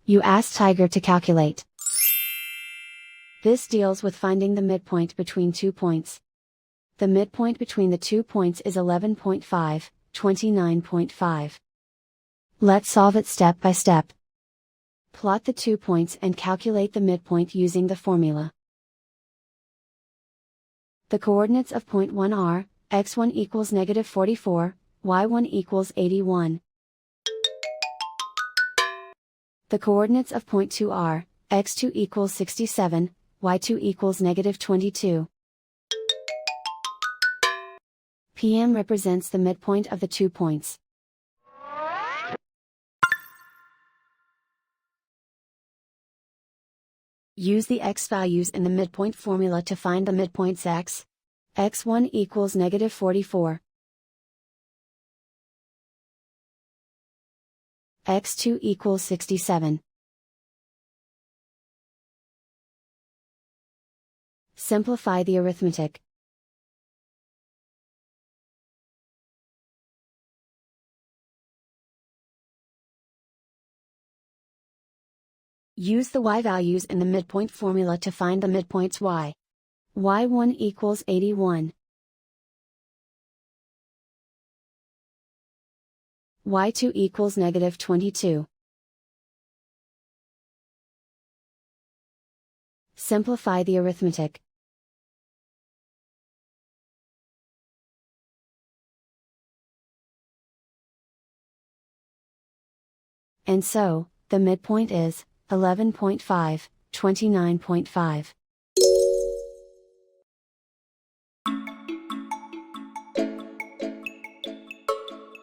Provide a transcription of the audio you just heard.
You ask Tiger to calculate. This deals with finding the midpoint between 2 points. The midpoint between the 2 points is 11.5, 29.5. Let's solve it step by step. Plot the 2 points and calculate the midpoint using the formula. The coordinates of point 1 are, x1 equals -44, y1 equals 81. The coordinates of point 2 are, x2 equals 67, y2 equals -22. PM represents the midpoint of the 2 points. Use the x values in the midpoint formula to find the midpoints x. x1 equals -44. x2 equals 67. Simplify the arithmetic. Use the y values in the midpoint formula to find the midpoints y. y1 equals 81. y2 equals -22. Simplify the arithmetic. And so, the midpoint is 11.5, 29.5.